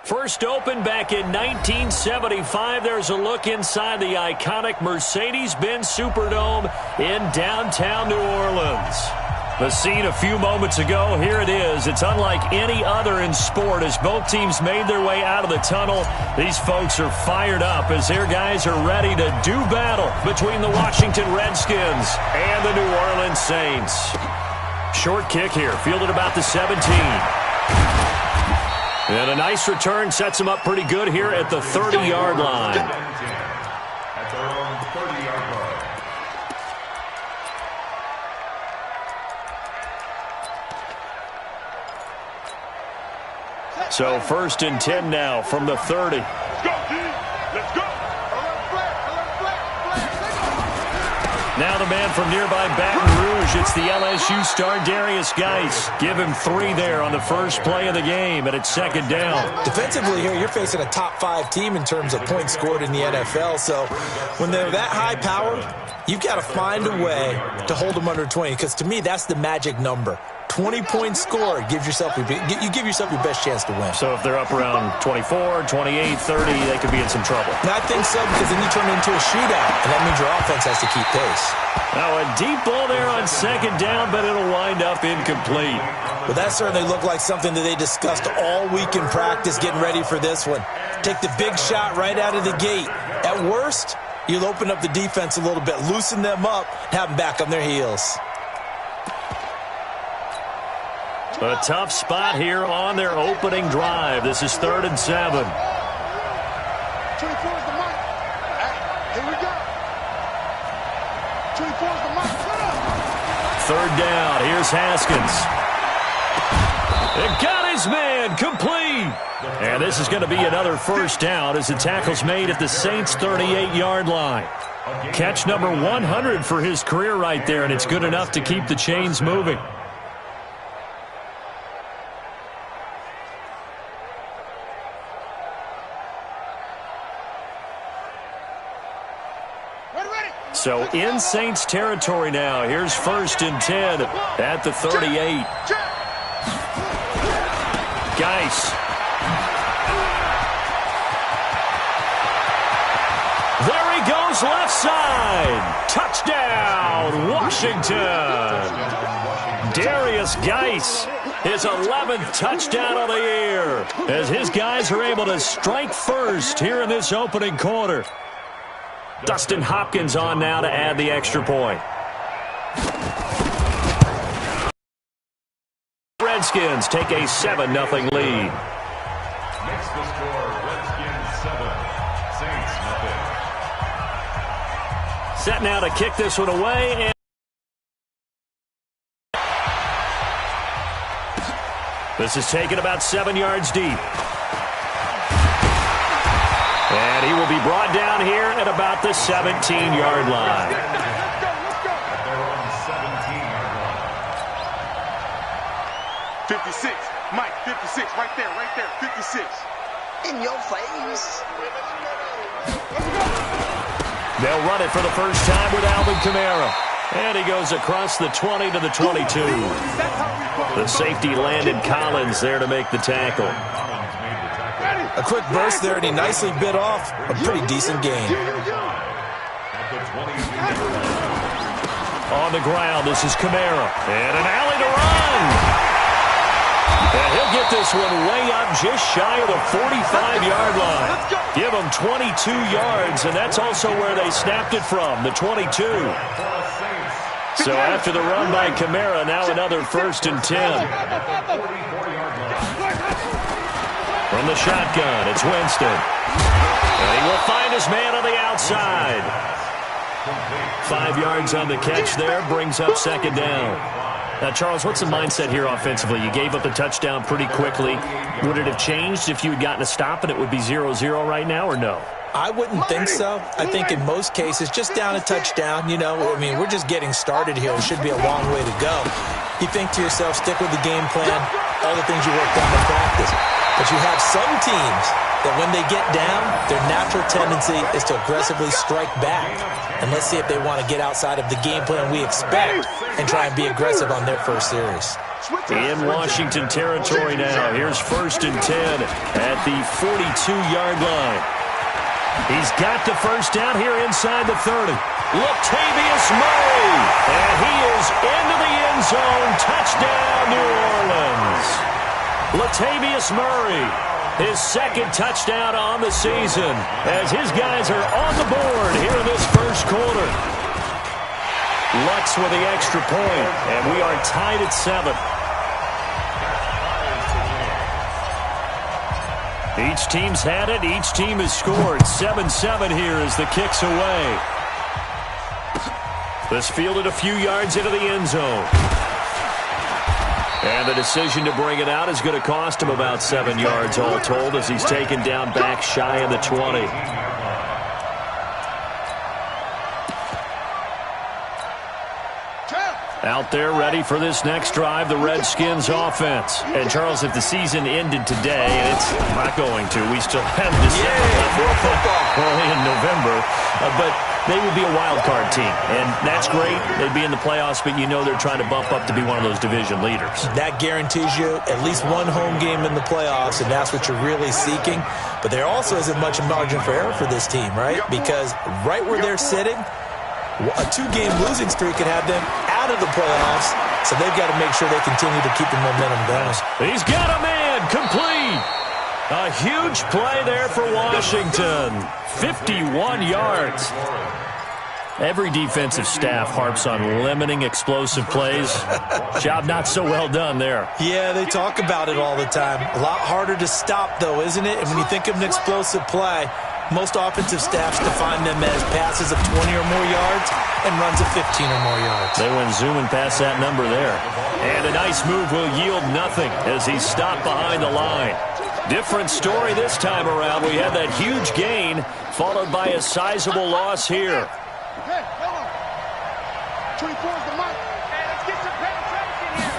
First opened back in 1975. There's a look inside the iconic Mercedes-Benz Superdome in downtown New Orleans. The scene a few moments ago, here it is. It's unlike any other in sport as both teams made their way out of the tunnel. These folks are fired up as their guys are ready to do battle between the Washington Redskins and the New Orleans Saints. Short kick here, fielded about the 17. And a nice return sets him up pretty good here at the 30-yard line. At their own 30-yard line. So 1st and 10 now from the 30. Let's go, D. Let's go. Now the man from nearby Baton Rouge, it's the LSU star Darius Geis. Give him 3 there on the first play of the game, and it's 2nd down. Defensively here, you're facing a top 5 team in terms of points scored in the NFL, so when they're that high powered, you've got to find a way to hold them under 20, because to me, that's the magic number. 20 points scored, you give yourself your best chance to win. So if they're up around 24, 28, 30, they could be in some trouble. And I think so, because then you turn it into a shootout, and that means your offense has to keep pace. Now a deep ball there on 2nd down, but it'll wind up incomplete. Well, that certainly looked like something that they discussed all week in practice, getting ready for this one. Take the big shot right out of the gate. At worst, you'll open up the defense a little bit, loosen them up, have them back on their heels. A tough spot here on their opening drive. This is 3rd and 7. 24 is the mark. Here we go. 24 is the mark. 3rd down. Here's Haskins. It got his man complete. And this is going to be another 1st down as the tackle's made at the Saints' 38-yard line. Catch number 100 for his career right there, and it's good enough to keep the chains moving. So in Saints territory now. Here's 1st and 10 at the 38. Geis. There he goes, left side. Touchdown, Washington. Darius Geis, his 11th touchdown of the year, as his guys are able to strike first here in this opening quarter. Dustin Hopkins on now to add the extra point. Redskins take a 7-0 lead. Next to score, Redskins 7, Saints 0. Set now to kick this one away. And this is taken about 7 yards deep. And he will be brought down here at about the 17-yard line. They're on 17-yard line. 56, Mike, 56, right there, 56. In your face. They'll run it for the first time with Alvin Kamara. And he goes across the 20 to the 22. The safety Landon Collins there to make the tackle. A quick burst there, and he nicely bit off a pretty decent gain. On the ground, this is Kamara. And an alley to run. And he'll get this one way up just shy of the 45-yard line. Give him 22 yards, and that's also where they snapped it from, the 22. So after the run by Kamara, now another 1st and 10. From the shotgun, it's Winston. And he will find his man on the outside. 5 yards on the catch there, brings up 2nd down. Now, Charles, what's the mindset here offensively? You gave up the touchdown pretty quickly. Would it have changed if you had gotten a stop and it would be 0-0 right now, or no? I wouldn't think so. I think in most cases, just down a touchdown, you know, I mean, we're just getting started here. It should be a long way to go. You think to yourself, stick with the game plan, all the things you worked on in practice. But you have some teams that when they get down, their natural tendency is to aggressively strike back. And let's see if they want to get outside of the game plan we expect and try and be aggressive on their first series. In Washington territory now. Here's 1st and 10 at the 42-yard line. He's got the first down here inside the 30. Latavius Murray. And he is into the end zone. Touchdown, New Orleans. Latavius Murray, his 2nd touchdown on the season, as his guys are on the board here in this first quarter. Lutz with the extra point, and we are tied at 7. Each team's had it. Each team has scored. 7-7 here as the kick's away. This fielded a few yards into the end zone. And the decision to bring it out is going to cost him about 7 yards all told as he's taken down back shy of the 20. Out there ready for this next drive, the Redskins offense. And, Charles, if the season ended today, and it's not going to, we still have December left, only in November, but they would be a wild card team. And that's great. They'd be in the playoffs, but you know they're trying to bump up to be one of those division leaders. That guarantees you at least one home game in the playoffs, and that's what you're really seeking. But there also isn't much margin for error for this team, right? Because right where they're sitting, a 2-game losing streak could have them out of the playoffs, so they've got to make sure they continue to keep the momentum going. He's got a man complete. A huge play there for Washington. 51 yards. Every defensive staff harps on limiting explosive plays. Job not so well done there. Yeah, they talk about it all the time. A lot harder to stop, though, isn't it? And when you think of an explosive play, most offensive staffs define them as passes of 20 or more yards and runs of 15 or more yards. They went zooming past that number there. And a nice move will yield nothing as he's stopped behind the line. Different story this time around. We had that huge gain followed by a sizable loss here. Hey, hold on. 24 is the mark. Hey, let's get some penetration here.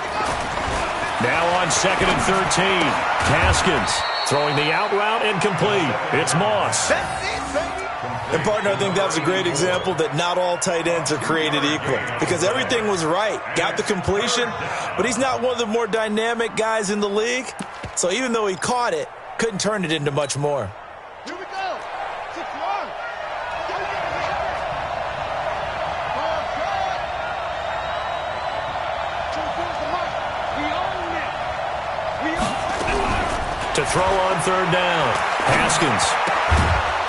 Now on 2nd and 13. Haskins throwing the out route incomplete. It's Moss. And, partner, I think that was a great example that not all tight ends are created equal. Because everything was right. Got the completion, but he's not one of the more dynamic guys in the league. So even though he caught it, couldn't turn it into much more. Here we go. 6-1. To throw on 3rd down. Haskins.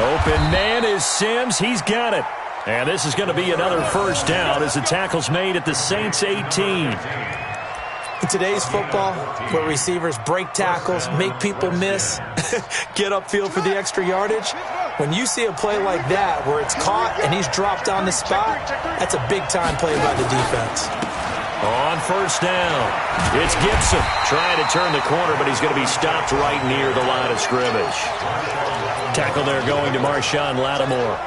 Open man is Sims. He's got it. And this is going to be another first down as the tackle's made at the Saints 18. In today's football, where receivers break tackles, make people miss, get upfield for the extra yardage, when you see a play like that where it's caught and he's dropped on the spot, that's a big-time play by the defense. On 1st down, it's Gibson trying to turn the corner, but he's going to be stopped right near the line of scrimmage. Tackle there going to Marshawn Lattimore.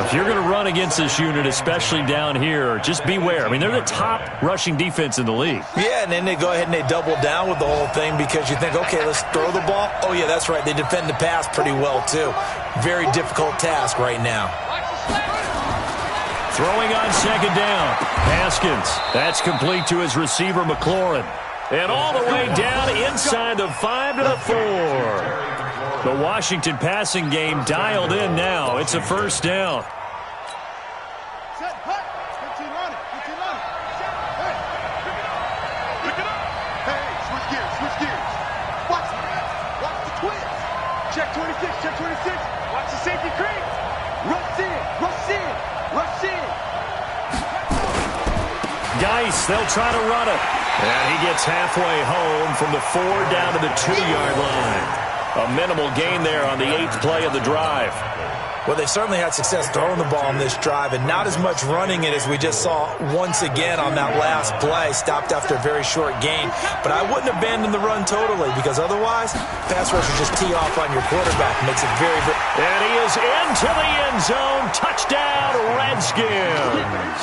If you're going to run against this unit, especially down here, just beware. I mean, they're the top rushing defense in the league. Yeah, and then they go ahead and they double down with the whole thing because you think, okay, let's throw the ball. Oh, yeah, that's right. They defend the pass pretty well, too. Very difficult task right now. Throwing on 2nd down. Haskins. That's complete to his receiver, McLaurin. And all the way down inside the 5 to the 4. The Washington passing game dialed in now. It's a first down. Set, hut. 15 on it. 15 on it. Set, hey. Pick it up. Hey, switch gears. Watch it. Watch the twist. Check 26, check 26. Watch the safety creep. Rush in. Geis, they'll try to run it. And he gets halfway home from the 4 down to the 2-yard line. A minimal gain there on the 8th play of the drive. Well, they certainly had success throwing the ball on this drive, and not as much running it as we just saw once again on that last play. Stopped after a very short gain. But I wouldn't abandon the run totally, because otherwise, pass rushers just tee off on your quarterback. Makes it very, very... And he is into the end zone. Touchdown, Redskins.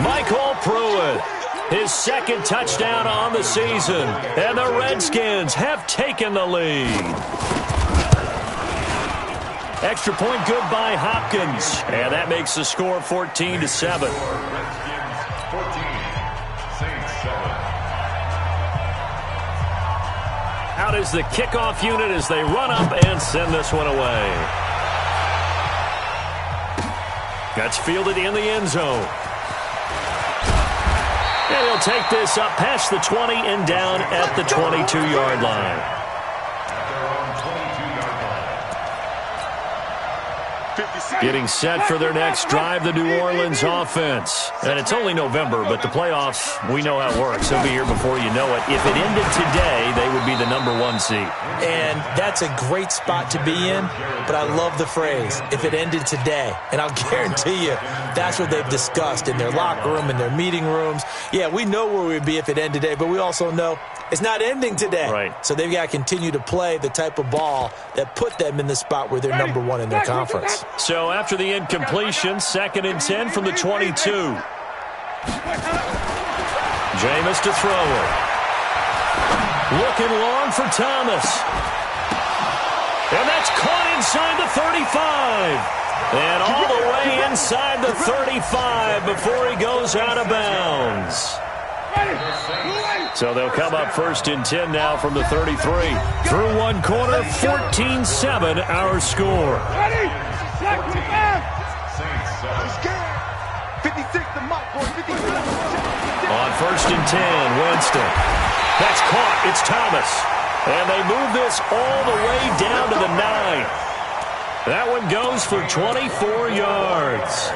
Michael Pruitt. His 2nd touchdown on the season. And the Redskins have taken the lead. Extra point good by Hopkins. And that makes the score 14-7. Out is the kickoff unit as they run up and send this one away. That's fielded in the end zone. And he'll take this up past the 20 and down at the 22-yard line. Getting set for their next drive, the New Orleans offense. And it's only November, but the playoffs, we know how it works. They'll be here before you know it. If it ended today, they would be the #1 seed. And that's a great spot to be in, but I love the phrase, if it ended today. And I'll guarantee you, that's what they've discussed in their locker room, in their meeting rooms. Yeah, we know where we'd be if it ended today, but we also know it's not ending today. Right. So they've got to continue to play the type of ball that put them in the spot where they're #1 in their conference. So after the incompletion, 2nd and 10 from the 22. Jameis to throw it. Looking long for Thomas. And that's caught inside the 35. And all the way inside the 35 before he goes out of bounds. So they'll come up 1st and 10 now from the 33. Through one quarter, 14-7 our score. On 1st and 10, Winston. That's caught. It's Thomas. And they move this all the way down to the 9. That one goes for 24 yards.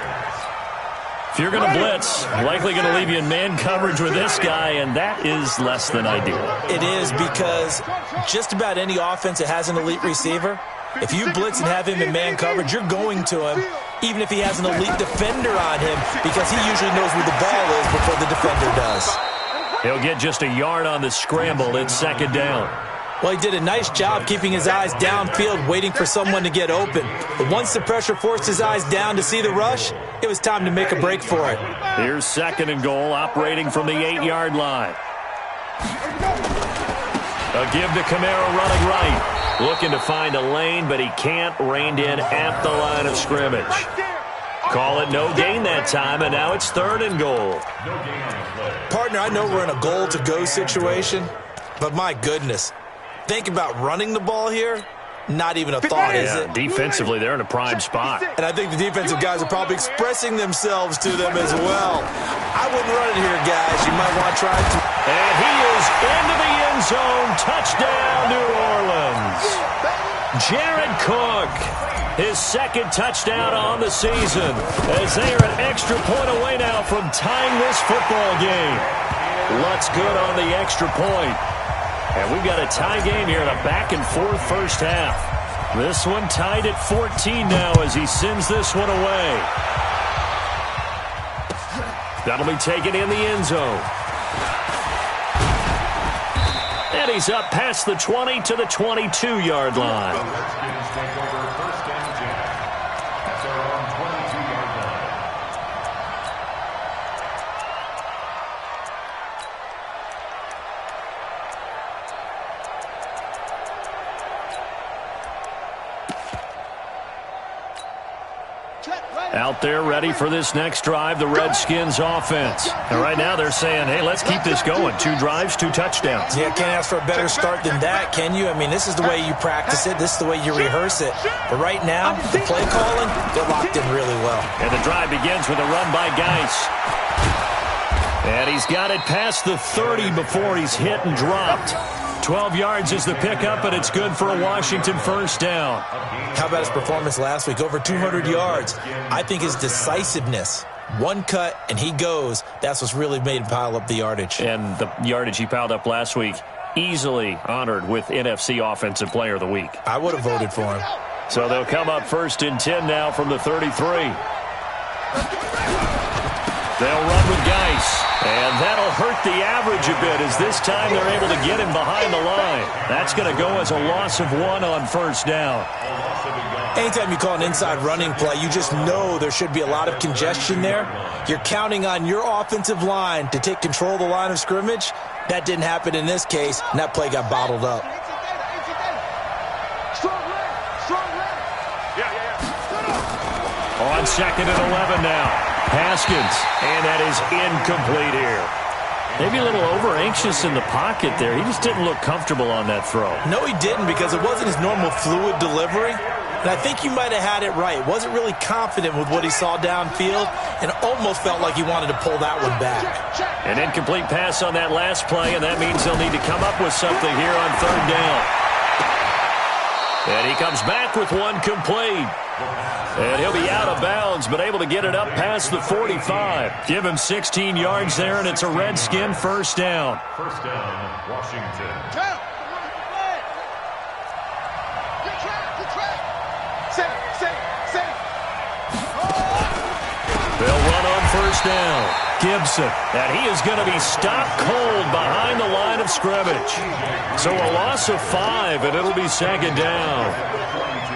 If you're going to blitz, likely going to leave you in man coverage with this guy, and that is less than ideal. It is, because just about any offense that has an elite receiver, if you blitz and have him in man coverage, you're going to him, even if he has an elite defender on him, because he usually knows where the ball is before the defender does. He'll get just a yard on the scramble. It's 2nd down. Well, he did a nice job keeping his eyes downfield, waiting for someone to get open. But once the pressure forced his eyes down to see the rush, it was time to make a break for it. Here's 2nd and goal, operating from the 8-yard line. A give to Kamara running right. Looking to find a lane, but he can't. Reined in at the line of scrimmage. Call it no gain that time, and now it's 3rd and goal. Partner, I know we're in a goal-to-go situation, but my goodness. Think about running the ball here. Not even a thought, is it? Defensively, they're in a prime spot. And I think the defensive guys are probably expressing themselves to them as well. I wouldn't run it here, guys. You might want to try to. And he is into the end zone. Touchdown, New Orleans. Jared Cook, his 2nd touchdown on the season, as they are an extra point away now from tying this football game. Lutz good on the extra point. And we've got a tie game here in a back-and-forth first half. This one tied at 14 now as he sends this one away. That'll be taken in the end zone. And he's up past the 20 to the 22-yard line. Out there ready for this next drive, the Redskins offense. And right now they're saying, hey, let's keep this going. 2 drives, 2 touchdowns. Yeah, can't ask for a better start than that, can you? I mean, this is the way you practice it. This is the way you rehearse it. But right now, the play calling, they're locked in really well. And the drive begins with a run by Geis. And he's got it past the 30 before he's hit and dropped. 12 yards is the pickup, but it's good for a Washington first down. How about his performance last week? Over 200 yards. I think his decisiveness, one cut and he goes, that's what's really made him pile up the yardage. And the yardage he piled up last week, easily honored with NFC Offensive Player of the Week. I would have voted for him. So they'll come up 1st and 10 now from the 33. They'll run with Geis. And that'll hurt the average a bit as this time they're able to get him behind the line. That's going to go as a loss of 1 on first down. Anytime you call an inside running play, you just know there should be a lot of congestion there. You're counting on your offensive line to take control of the line of scrimmage. That didn't happen in this case, and that play got bottled up. On 2nd and 11 now. Haskins, and that is incomplete here. Maybe a little over-anxious in the pocket there. He just didn't look comfortable on that throw. No, he didn't, because it wasn't his normal fluid delivery. And I think you might have had it right. Wasn't really confident with what he saw downfield and almost felt like he wanted to pull that one back. An incomplete pass on that last play, and that means they'll need to come up with something here on third down. And he comes back with one complete. And he'll be out of bounds, but able to get it up past the 45. Give him 16 yards there, and it's a Redskin first down. First down, Washington. They'll run on first down. Gibson, and he is going to be stopped cold behind the line of scrimmage. So a loss of 5, and it'll be second down.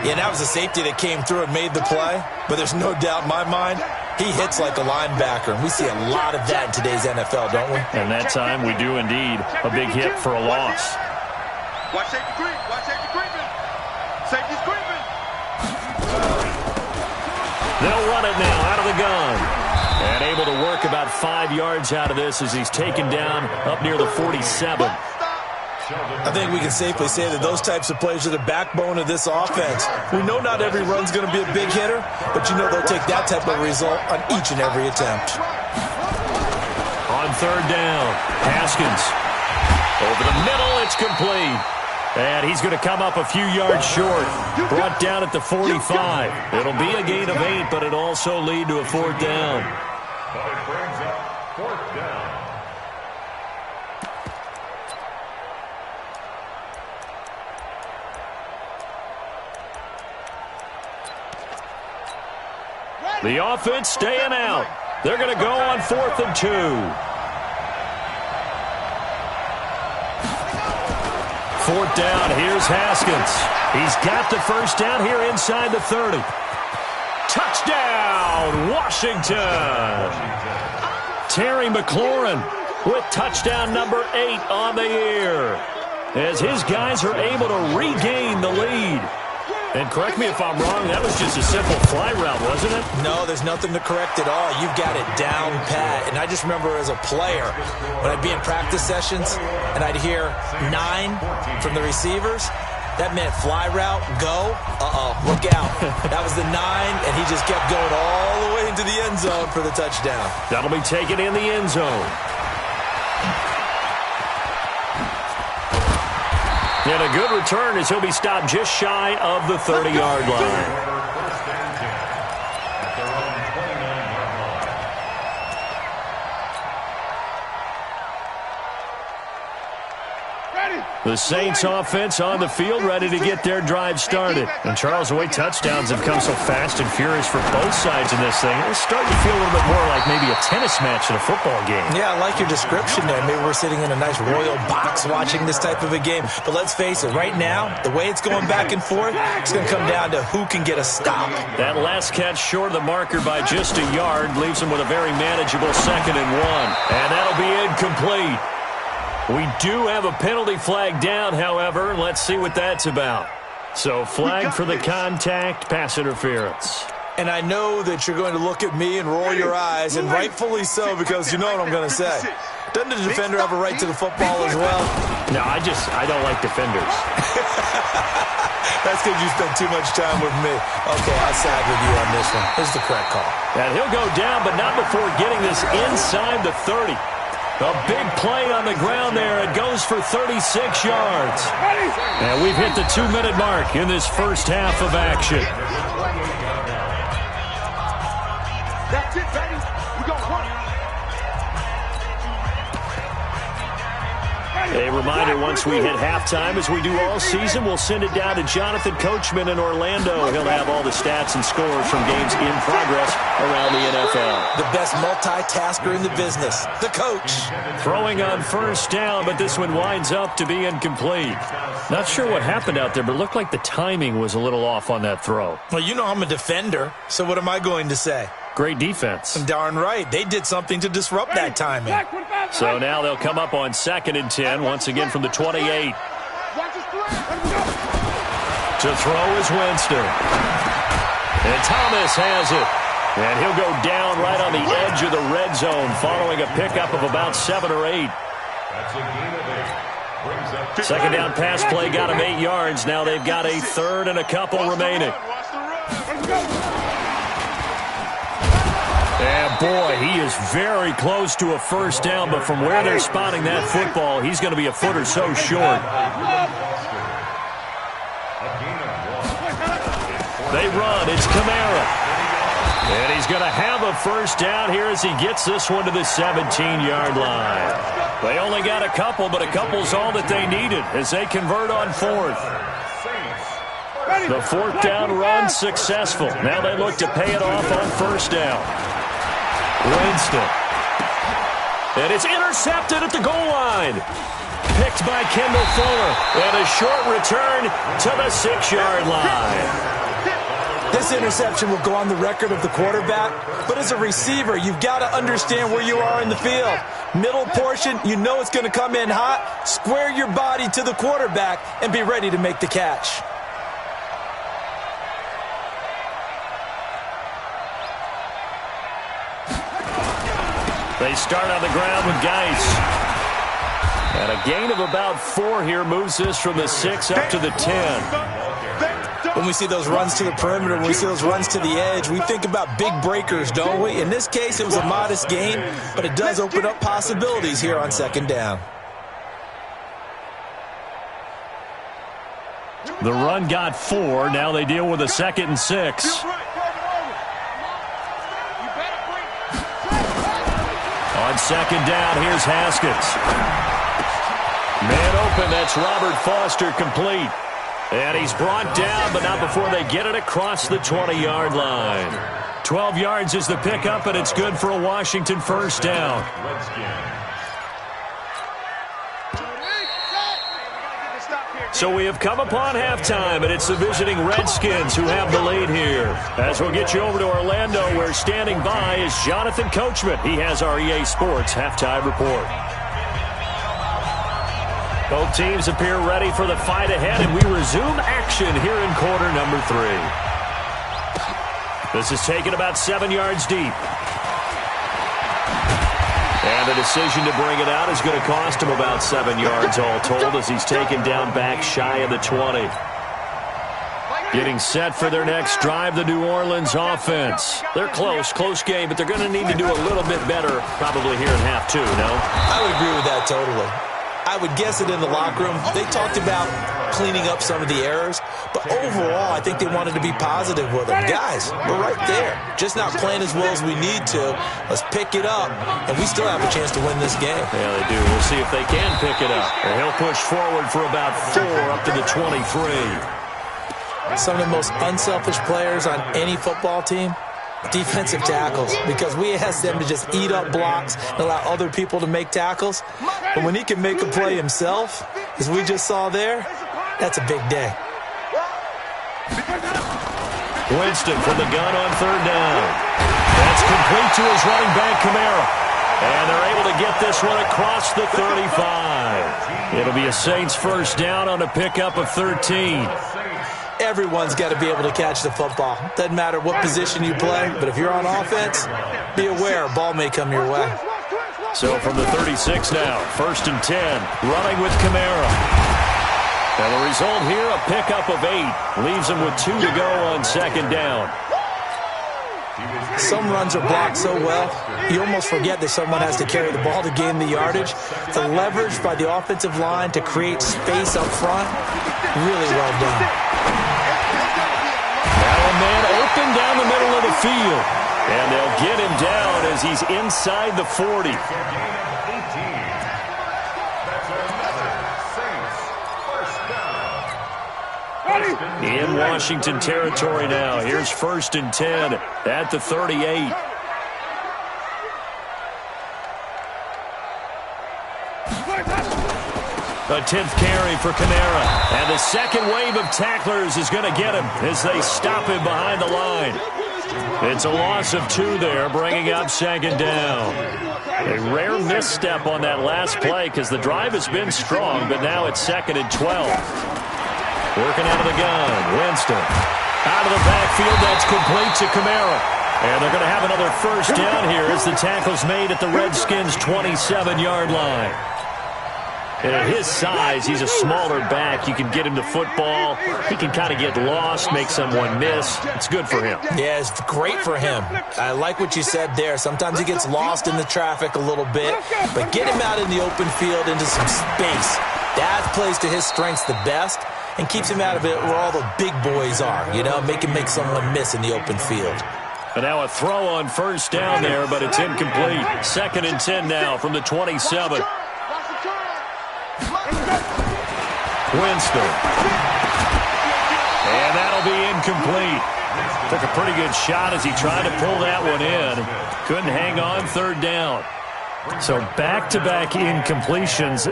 Yeah, that was a safety that came through and made the play, but there's no doubt in my mind he hits like a linebacker, and we see a lot of that in today's NFL, don't we? And that time we do indeed. A big hit for a loss. Watch safety creep. Watch safety creeping. Safety's creeping. They'll run it now out of the gun. And able to work about 5 yards out of this as he's taken down up near the 47. I think we can safely say that those types of plays are the backbone of this offense. We know not every run's going to be a big hitter, but you know they'll take that type of result on each and every attempt. On third down, Haskins. Over the middle, it's complete. And he's going to come up a few yards short. Brought down at the 45. It'll be a gain of 8, but it'll also lead to a fourth down. But it brings up fourth down. The offense staying out. They're going to go on 4th and 2. 4th down, here's Haskins. He's got the first down here inside the 30. Touchdown, Washington. Terry McLaurin with touchdown number 8 on the year, as his guys are able to regain the lead. And correct me if I'm wrong, that was just a simple fly route, wasn't it? No, there's nothing to correct at all. You've got it down pat. And I just remember as a player, when I'd be in practice sessions and I'd hear 9 from the receivers, that meant fly route, go, look out. That was the 9, and he just kept going all the way into the end zone for the touchdown. That'll be taken in the end zone. And a good return as he'll be stopped just shy of the 30-yard line. The Saints offense on the field, ready to get their drive started. And Charles, the way touchdowns have come so fast and furious for both sides in this thing, it's starting to feel a little bit more like maybe a tennis match in a football game. Yeah, I like your description there. Maybe we're sitting in a nice royal box watching this type of a game. But let's face it, right now, the way it's going back and forth, it's going to come down to who can get a stop. That last catch short of the marker by just a yard leaves him with a very manageable 2nd and 1. And that'll be incomplete. We do have a penalty flag down, however, and let's see what that's about. So flag for the contact, pass interference. And I know that you're going to look at me and roll your eyes, and rightfully so, because you know what I'm going to say. Doesn't the defender have a right to the football as well? No, I don't like defenders. That's because you spend too much time with me. Okay, I'll side with you on this one. Here's the correct call. And he'll go down, but not before getting this inside the 30. A big play on the ground there. It goes for 36 yards. And we've hit the 2-minute mark in this first half of action. That's it, baby. We got one. A reminder, once we hit halftime, as we do all season, we'll send it down to Jonathan Coachman in Orlando. He'll have all the stats and scores from games in progress around the NFL. The best multitasker in the business, the coach. Throwing on first down, but this one winds up to be incomplete. Not sure what happened out there, but it looked like the timing was a little off on that throw. Well, you know I'm a defender, so what am I going to say? Great defense. Darn right. They did something to disrupt that timing. So now they'll come up on 2nd and 10, once again from the 28. To throw is Winston. And Thomas has it. And he'll go down right on the edge of the red zone following a pickup of about 7 or 8. Second down pass play got him 8 yards. Now they've got a third and a couple remaining. And boy, he is very close to a first down, but from where they're spotting that football, he's going to be a foot or so short. They run. It's Kamara. And he's going to have a first down here as he gets this one to the 17-yard line. They only got a couple, but a couple's all that they needed as they convert on fourth. The fourth down run successful. Now they look to pay it off on first down. Winston. And it's intercepted at the goal line. Picked by Kendall Fuller. And a short return to the 6-yard line. This interception will go on the record of the quarterback, but as a receiver, you've got to understand where you are in the field. Middle portion, you know it's going to come in hot. Square your body to the quarterback and be ready to make the catch. They start on the ground with Geis. And a gain of about 4 here moves this from the 6 up to the 10. When we see those runs to the perimeter, when we see those runs to the edge, we think about big breakers, don't we? In this case, it was a modest gain, but it does open up possibilities here on second down. The run got 4. Now they deal with a 2nd and 6. On second down, here's Haskins. Man open, that's Robert Foster complete. And he's brought down, but not before they get it across the 20-yard line. 12 yards is the pickup, and it's good for a Washington first down. So we have come upon halftime, and it's the visiting Redskins who have the lead here. As we'll get you over to Orlando, where standing by is Jonathan Coachman. He has our EA Sports halftime report. Both teams appear ready for the fight ahead, and we resume action here in quarter number 3. This is taken about 7 yards deep. And the decision to bring it out is going to cost him about 7 yards all told as he's taken down back shy of the 20. Getting set for their next drive, the New Orleans offense. They're close game, but they're going to need to do a little bit better probably here in half 2, no? I would agree with that totally. I would guess it in the locker room. They talked about cleaning up some of the errors, but overall, I think they wanted to be positive with them. Guys, we're right there. Just not playing as well as we need to. Let's pick it up, and we still have a chance to win this game. Yeah, they do. We'll see if they can pick it up. And he'll push forward for about 4 up to the 23. Some of the most unselfish players on any football team, defensive tackles, because we ask them to just eat up blocks and allow other people to make tackles. But when he can make a play himself, as we just saw there, that's a big day. Winston from the gun on third down. That's complete to his running back, Kamara. And they're able to get this one across the 35. It'll be a Saints first down on a pickup of 13. Everyone's got to be able to catch the football. Doesn't matter what position you play, but if you're on offense, be aware a ball may come your way. So from the 36 now, 1st and 10, running with Kamara. And the result here, a pickup of 8. Leaves him with 2 to go on second down. Some runs are blocked so well, you almost forget that someone has to carry the ball to gain the yardage. The leverage by the offensive line to create space up front, really well done. Now a man open down the middle of the field. And they'll get him down as he's inside the 40. In Washington territory now. Here's 1st and 10 at the 38. A 10th carry for Kamara. And the second wave of tacklers is going to get him as they stop him behind the line. It's a loss of 2 there, bringing up second down. A rare misstep on that last play because the drive has been strong, but now it's 2nd and 12. Working out of the gun, Winston. Out of the backfield, that's complete to Kamara. And they're going to have another first down here as the tackle's made at the Redskins' 27-yard line. And at his size, he's a smaller back. You can get him the football. He can kind of get lost, make someone miss. It's good for him. Yeah, it's great for him. I like what you said there. Sometimes he gets lost in the traffic a little bit, but get him out in the open field into some space. That plays to his strengths the best and keeps him out of it where all the big boys are, you know, make him make someone miss in the open field. And now a throw on first down there, but it's incomplete. 2nd and 10 now from the 27. Winston. And that'll be incomplete. Took a pretty good shot as he tried to pull that one in. Couldn't hang on 3rd down. So back-to-back incompletions.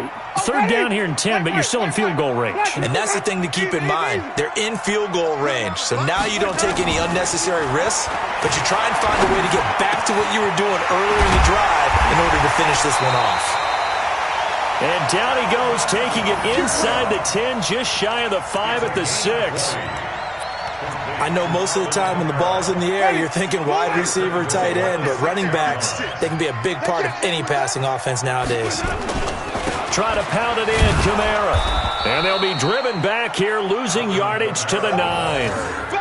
3rd down here and 10, but you're still in field goal range. And that's the thing to keep in mind. They're in field goal range. So now you don't take any unnecessary risks, but you try and find a way to get back to what you were doing earlier in the drive in order to finish this one off. And down he goes, taking it inside the 10, just shy of the 5 at the 6. I know most of the time when the ball's in the air, you're thinking wide receiver, tight end, but running backs, they can be a big part of any passing offense nowadays. Try to pound it in, Kamara. And they'll be driven back here, losing yardage to the 9.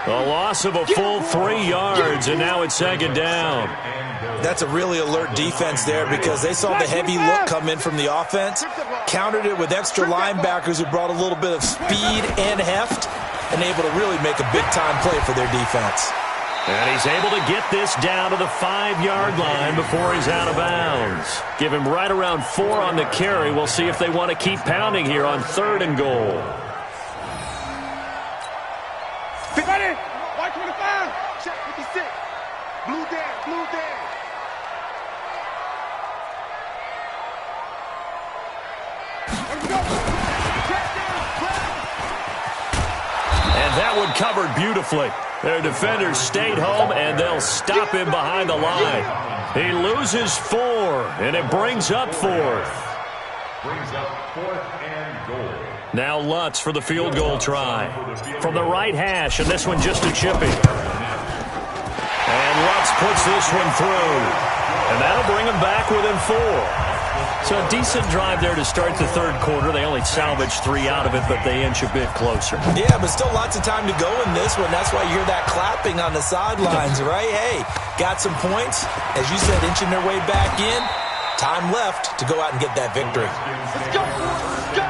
A loss of a full 3 yards, and now it's 2nd down. That's a really alert defense there because they saw the heavy look come in from the offense, countered it with extra linebackers who brought a little bit of speed and heft, and able to really make a big-time play for their defense. And he's able to get this down to the 5-yard line before he's out of bounds. Give him right around 4 on the carry. We'll see if they want to keep pounding here on 3rd and goal. Ready? White 25. Check 56. Blue down, blue down. Let's go. And that one covered beautifully. Their defenders stayed home, and they'll stop him behind the line. He loses 4, and it brings up 4th. And goal. Now Lutz for the field goal try. From the right hash, and this one just a chippy. And Lutz puts this one through. And that'll bring him back within 4. So a decent drive there to start the 3rd quarter. They only salvaged 3 out of it, but they inch a bit closer. Yeah, but still lots of time to go in this one. That's why you hear that clapping on the sidelines, right? Hey, got some points. As you said, inching their way back in. Time left to go out and get that victory. Let's go. Go.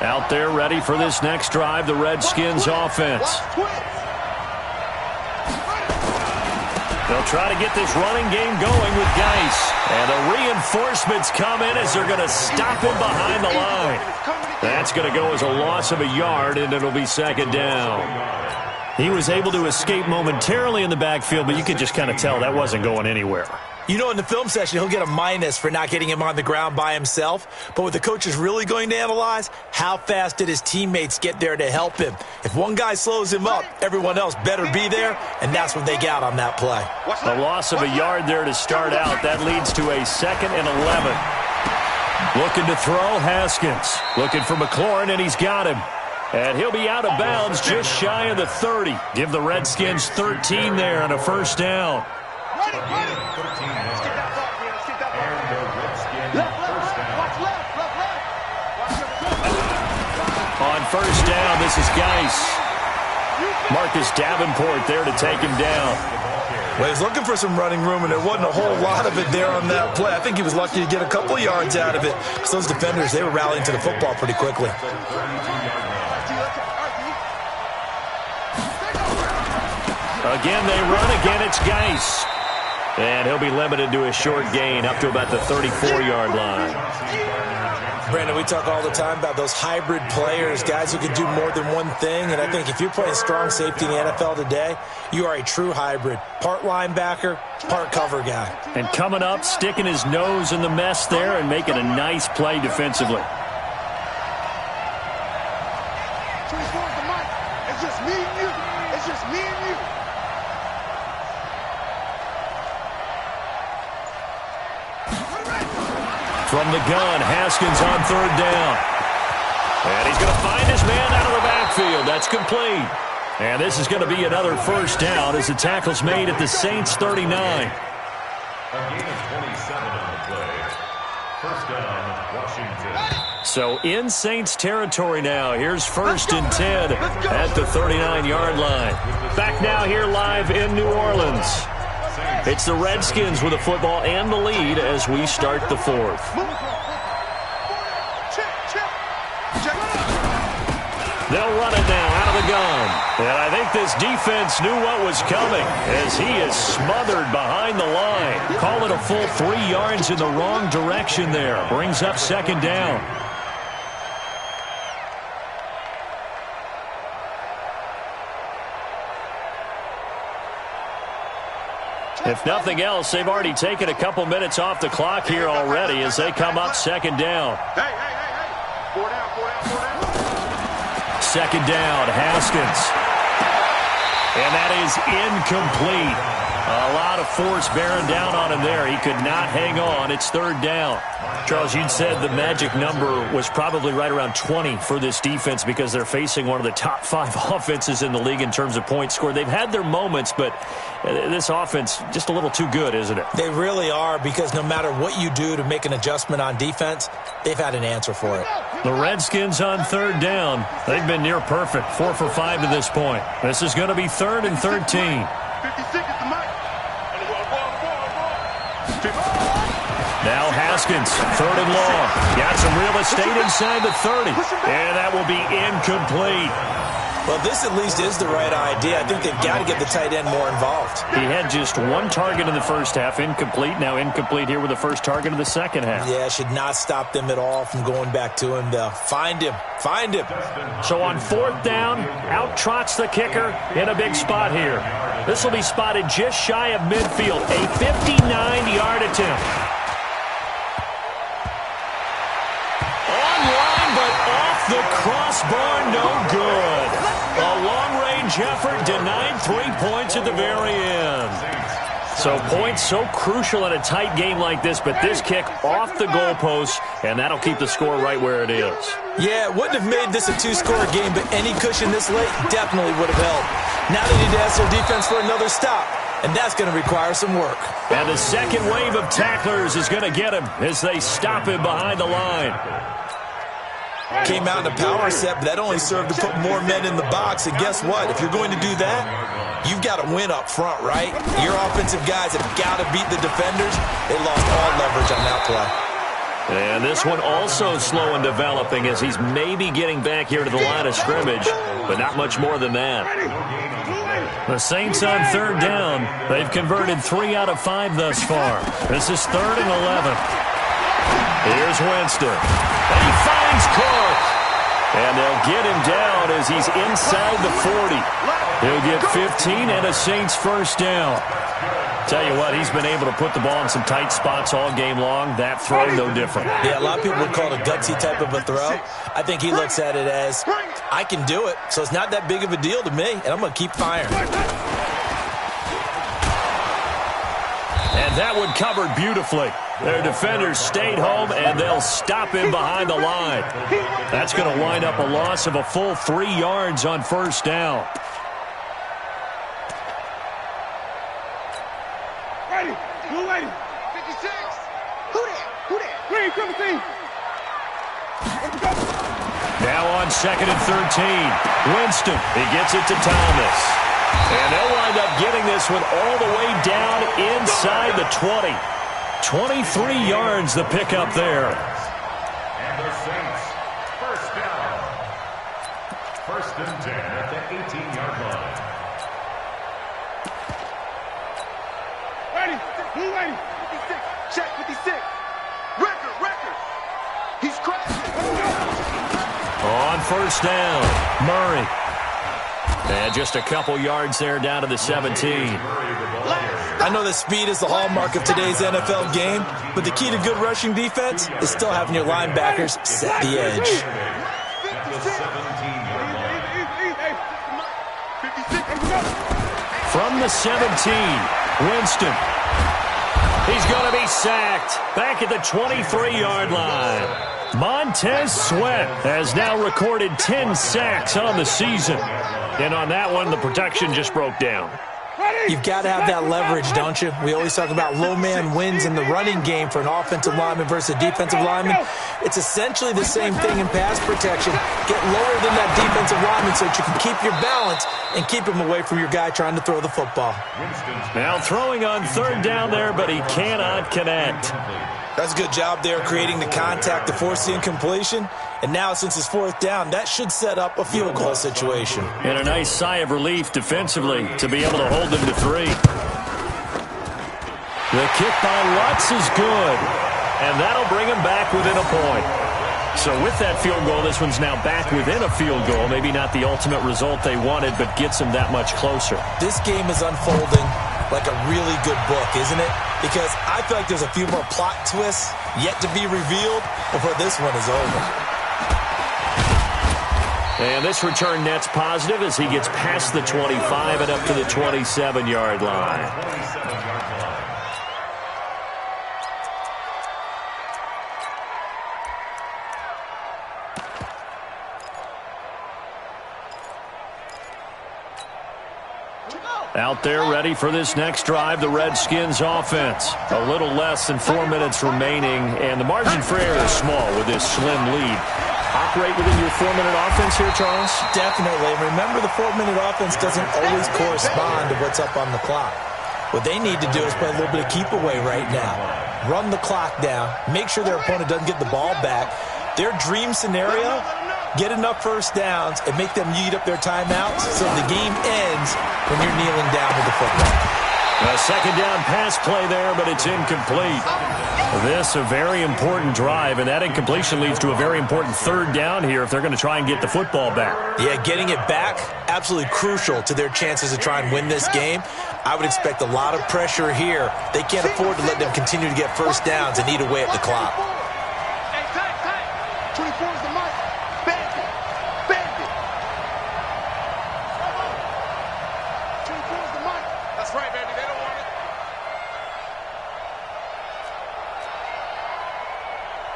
Out there ready for this next drive, the Redskins offense. They'll try to get this running game going with Geis. And the reinforcements come in as they're going to stop him behind the line. That's going to go as a loss of a yard, and it'll be 2nd down. He was able to escape momentarily in the backfield, but you could just kind of tell that wasn't going anywhere. You know, in the film session, he'll get a minus for not getting him on the ground by himself. But what the coach is really going to analyze, how fast did his teammates get there to help him? If one guy slows him up, everyone else better be there, and that's what they got on that play. A loss of a yard there to start out. That leads to a 2nd and 11. Looking to throw, Haskins. Looking for McLaurin, and he's got him. And he'll be out of bounds just shy of the 30. Give the Redskins 13 there and a first down. On first down, this is Geis. Marcus Davenport there to take him down. Well, he was looking for some running room, and there wasn't a whole lot of it there on that play. I think he was lucky to get a couple yards out of it. So those defenders, they were rallying to the football pretty quickly. Again, they run. Again, it's Geis. And he'll be limited to a short gain up to about the 34-yard line. Brandon, we talk all the time about those hybrid players, guys who can do more than one thing. And I think if you're playing strong safety in the NFL today, you are a true hybrid. Part linebacker, part cover guy. And coming up, sticking his nose in the mess there and making a nice play defensively. It's just me and you. It's just me and you. From the gun, Haskins on 3rd down. And he's going to find his man out of the backfield. That's complete. And this is going to be another first down as the tackle's made at the Saints 39. A gain of 27 on the play. First down, Washington. So in Saints territory now. Here's 1st and 10 at the 39-yard line. Back now here live in New Orleans. It's the Redskins with the football and the lead as we start the 4th. They'll run it now out of the gun. And I think this defense knew what was coming as he is smothered behind the line. Call it a full 3 yards in the wrong direction there. Brings up 2nd down. If nothing else, they've already taken a couple minutes off the clock here already as they come up 2nd down. Hey. 4 down. 2nd down, Haskins. And that is incomplete. A lot of force bearing down on him there. He could not hang on. It's 3rd down. Charles, you'd said the magic number was probably right around 20 for this defense because they're facing one of the top 5 offenses in the league in terms of points scored. They've had their moments, but this offense just a little too good, isn't it? They really are, because no matter what you do to make an adjustment on defense, they've had an answer for it. The Redskins on 3rd down. They've been near perfect, 4 for 5 to this point. This is going to be 3rd and 13. 56 is the mic. Now Haskins, 3rd and long. Got some real estate inside the 30. And that will be incomplete. Well, this at least is the right idea. I think they've got to get the tight end more involved. He had just 1 target in the first half, incomplete. Now incomplete here with the first target of the second half. Yeah, should not stop them at all from going back to him. They'll find him. So on 4th down, out trots the kicker in a big spot here. This will be spotted just shy of midfield. A 59-yard attempt. Online, but off the crossbar, no good. A long-range effort denied 3 points at the very end. So points so crucial in a tight game like this, but this kick off the goalpost, and that'll keep the score right where it is. Yeah, it wouldn't have made this a 2-score game, but any cushion this late definitely would have helped. Now they need to ask their defense for another stop, and that's going to require some work. And the second wave of tacklers is going to get him as they stop him behind the line. Came out in a power set, but that only served to put more men in the box. And guess what? If you're going to do that, you've got to win up front, right? Your offensive guys have got to beat the defenders. They lost all leverage on that play. And this one also slow and developing as he's maybe getting back here to the line of scrimmage, but not much more than that. The Saints on 3rd down. They've converted 3 out of 5 thus far. This is 3rd and 11. Here's Winston. And he finds Clark. And they'll get him down as he's inside the 40. He'll get 15 and a Saints first down. Tell you what, he's been able to put the ball in some tight spots all game long. That throw, no different. Yeah, a lot of people would call it a gutsy type of a throw. I think he looks at it as, I can do it, so it's not that big of a deal to me, and I'm going to keep firing. And that one covered beautifully. Their defenders stayed home, and they'll stop him behind the line. That's going to wind up a loss of a full 3 yards on first down. Blue lady. 56. Who that? Green, 17. Now on 2nd and 13. Winston, he gets it to Thomas. And they'll wind up getting this one all the way down inside the 20. 23 yards the pickup there. And the Saints, first down. 1st and 10 at the 18-yard line. Ready. Blue lady. 56. Check 56. Record. He's crashing. On first down, Murray. And just a couple yards there down to the 17. I know that speed is the hallmark of today's NFL game, but the key to good rushing defense is still having your linebackers set the edge. From the 17, Winston. He's going to be sacked back at the 23-yard line. Montez Sweat has now recorded 10 sacks on the season. And on that one, the protection just broke down. You've got to have that leverage, don't you? We always talk about low man wins in the running game for an offensive lineman versus a defensive lineman. It's essentially the same thing in pass protection. Get lower than that defensive lineman so that you can keep your balance and keep him away from your guy trying to throw the football. Now throwing on third down there, but he cannot connect. That's a good job there creating the contact to force the incompletion. And now, since it's fourth down, that should set up a field goal situation. And a nice sigh of relief defensively to be able to hold them to 3. The kick by Lutz is good. And that'll bring him back within a point. So with that field goal, this one's now back within a field goal. Maybe not the ultimate result they wanted, but gets them that much closer. This game is unfolding like a really good book, isn't it? Because I feel like there's a few more plot twists yet to be revealed before this one is over. And this return net's positive as he gets past the 25 and up to the 27-yard line. Out there ready for this next drive, the Redskins offense. A little less than 4 minutes remaining, and the margin for error is small with this slim lead. Operate within your 4-minute offense here, Charles? Definitely. Remember, the 4-minute offense doesn't always correspond to what's up on the clock. What they need to do is play a little bit of keep away right now. Run the clock down. Make sure their opponent doesn't get the ball back. Their dream scenario, get enough first downs and make them eat up their timeouts so the game ends when you're kneeling down with the football. A second down pass play there, but it's incomplete. This a very important drive, and that incompletion leads to a very important third down here if they're going to try and get the football back. Yeah, getting it back, absolutely crucial to their chances to try and win this game. I would expect a lot of pressure here. They can't afford to let them continue to get first downs and eat away at the clock. 24 is the mark. Bandit. Bandit. 24 is the mark. That's right, baby. They don't want it.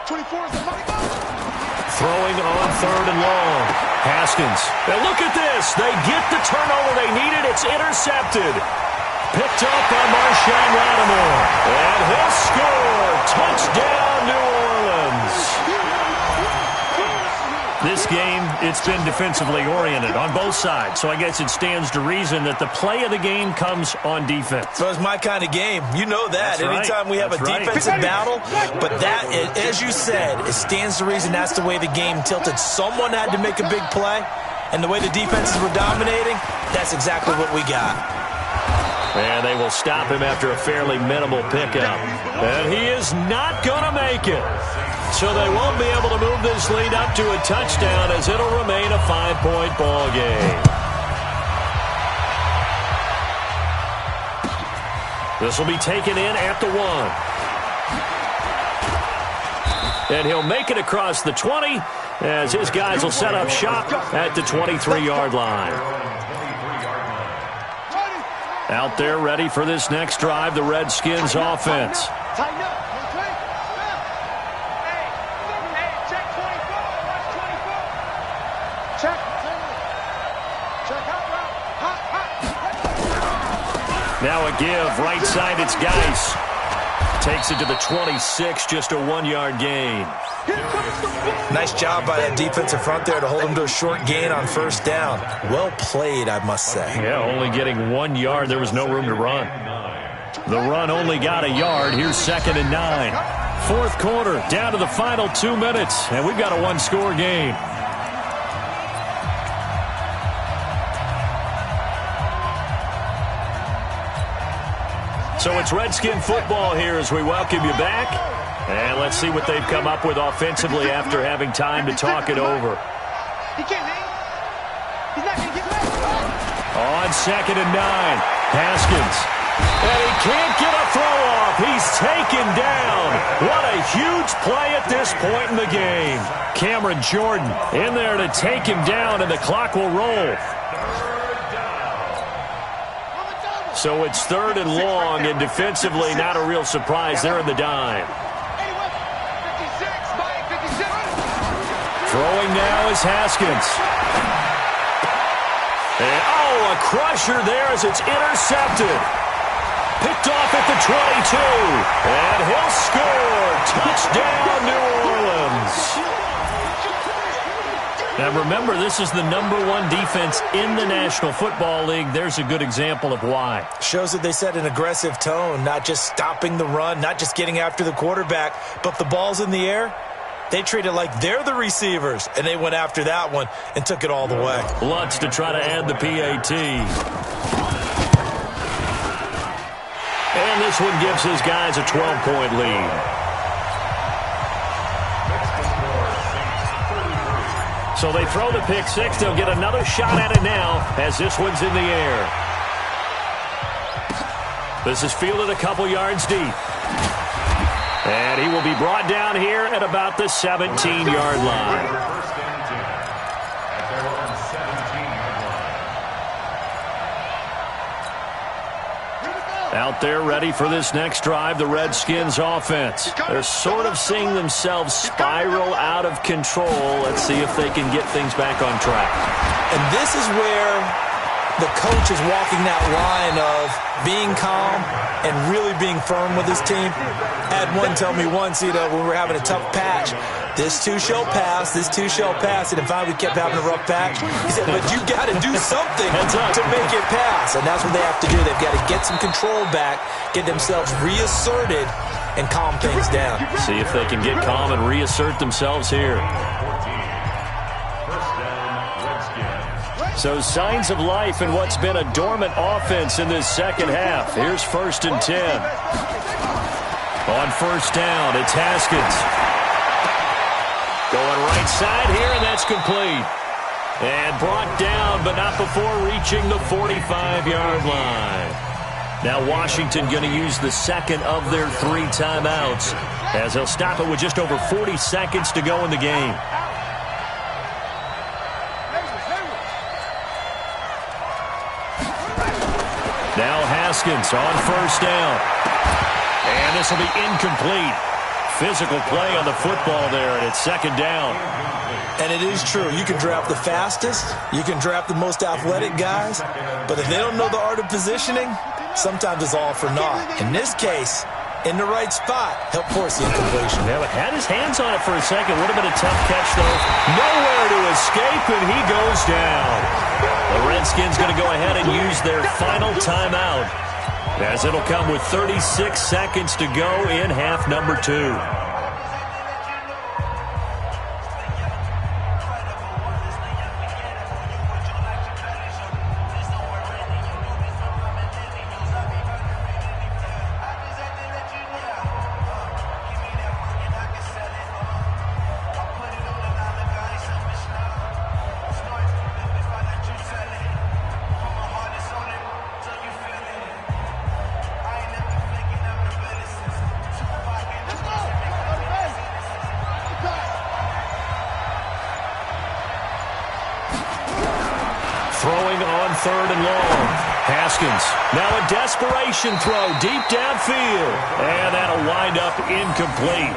24 is the mark. Throwing on third and long. Haskins. Now look at this. They get the turnover they needed. It's intercepted. Picked up by Marshawn Lattimore. And he'll score. Touchdown, New Orleans. This game, it's been defensively oriented on both sides, so I guess it stands to reason that the play of the game comes on defense. So it's my kind of game. You know that. That's right. Anytime we have a defensive battle, but that, as you said, it stands to reason that's the way the game tilted. Someone had to make a big play, and the way the defenses were dominating, that's exactly what we got. And they will stop him after a fairly minimal pickup. And he is not going to make it. So they won't be able to move this lead up to a touchdown as it'll remain a 5-point ball game. This will be taken in at the 1. And he'll make it across the 20 as his guys will set up shop at the 23-yard line. Out there ready for this next drive, the Redskins offense. Tighten up. Check 24. Watch 24. Check. Check hot. Now a give. Right side, it's Geis. Takes it to the 26, just a 1-yard gain. Nice job by that defensive front there to hold them to a short gain on first down. Well played, I must say. Yeah, only getting 1 yard. There was no room to run. The run only got a yard. Here's 2nd and 9. Fourth quarter, down to the final 2 minutes, and we've got a 1-score game. So it's Redskin football here as we welcome you back. And let's see what they've come up with offensively after having time to talk it over. He can't hang. He's not going to get back. On 2nd and 9, Haskins. And he can't get a throw off. He's taken down. What a huge play at this point in the game. Cameron Jordan in there to take him down, and the clock will roll. So it's 3rd and long, and defensively not a real surprise. They're in the dime. Throwing now is Haskins. And, oh, a crusher there as it's intercepted. Picked off at the 22. And he'll score. Touchdown, New Orleans. Now, remember, this is the #1 defense in the National Football League. There's a good example of why. Shows that they set an aggressive tone, not just stopping the run, not just getting after the quarterback, but the ball's in the air. They treat it like they're the receivers, and they went after that one and took it all the way. Lutz to try to add the PAT. And this one gives his guys a 12-point lead. So they throw the pick six. They'll get another shot at it now as this one's in the air. This is fielded a couple yards deep. And he will be brought down here at about the 17-yard line. First and 10 at their own 17-yard line. Out there ready for this next drive, the Redskins offense. They're sort of seeing themselves spiral out of control. Let's see if they can get things back on track. And this is where the coach is walking that line of being calm and really being firm with his team. I had one tell me once, when we were having a tough patch, this too shall pass, this too shall pass. And finally we kept having a rough patch. He said, but you got to do something to make it pass. And that's what they have to do. They've got to get some control back, get themselves reasserted, and calm things down. See if they can get calm and reassert themselves here. So signs of life in what's been a dormant offense in this second half. Here's 1st and 10. On first down, it's Haskins. Going right side here, and that's complete. And brought down, but not before reaching the 45-yard line. Now Washington going to use the second of their 3 timeouts as they'll stop it with just over 40 seconds to go in the game. Now Haskins on first down. And this will be incomplete. Physical play on the football there, and it's 2nd down. And it is true. You can draft the fastest. You can draft the most athletic guys. But if they don't know the art of positioning, sometimes it's all for naught. In this case, in the right spot, help force the incompletion. Yeah, but had his hands on it for a second. Would have been a tough catch, though. Nowhere to escape, and he goes down. The Redskins going to go ahead and use their final timeout, as it'll come with 36 seconds to go in half number 2. Throwing on 3rd and long. Haskins. Now a desperation throw deep downfield. And that'll wind up incomplete.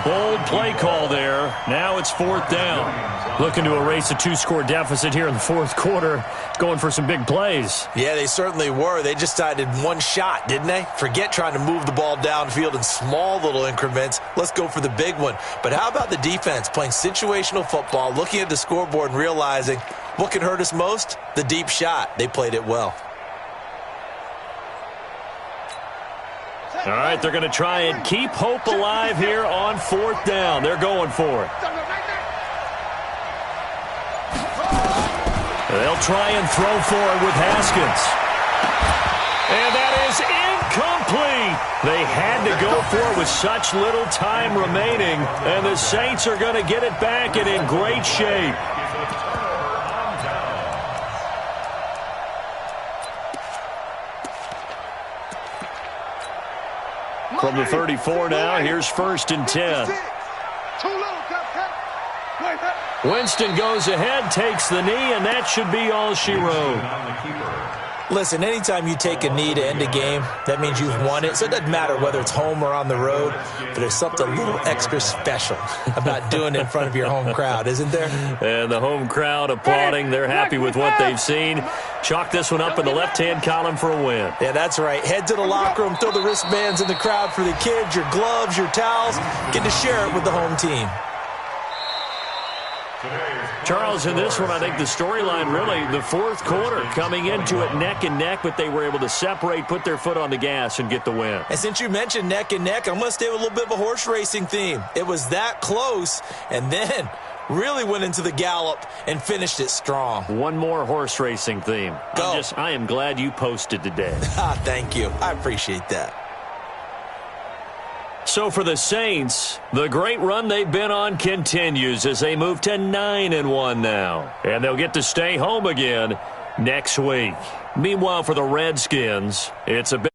Bold play call there. Now it's 4th down. Looking to erase a 2-score deficit here in the 4th quarter. Going for some big plays. Yeah, they certainly were. They just decided one shot, didn't they? Forget trying to move the ball downfield in small little increments. Let's go for the big one. But how about the defense playing situational football, looking at the scoreboard and realizing what can hurt us most? The deep shot. They played it well. All right, they're going to try and keep hope alive here on 4th down. They're going for it. They'll try and throw for it with Haskins. And that is incomplete. They had to go for it with such little time remaining. And the Saints are going to get it back and in great shape. From the 34 now, here's 1st and 10. Winston goes ahead, takes the knee, and that should be all she wrote. Listen, anytime you take a knee to end a game, that means you've won it. So it doesn't matter whether it's home or on the road, but there's something a little extra special about doing it in front of your home crowd, isn't there? And the home crowd applauding. They're happy with what they've seen. Chalk this one up in the left-hand column for a win. Yeah, that's right. Head to the locker room, throw the wristbands in the crowd for the kids, your gloves, your towels. Get to share it with the home team. Charles, in this one, I think the storyline really, the fourth quarter, coming into it neck and neck, but they were able to separate, put their foot on the gas, and get the win. And since you mentioned neck and neck, I'm going to stay with a little bit of a horse racing theme. It was that close, and then really went into the gallop and finished it strong. One more horse racing theme. Go. I am glad you posted today. Thank you. I appreciate that. So for the Saints, the great run they've been on continues as they move to 9-1 now. And they'll get to stay home again next week. Meanwhile, for the Redskins, it's a bit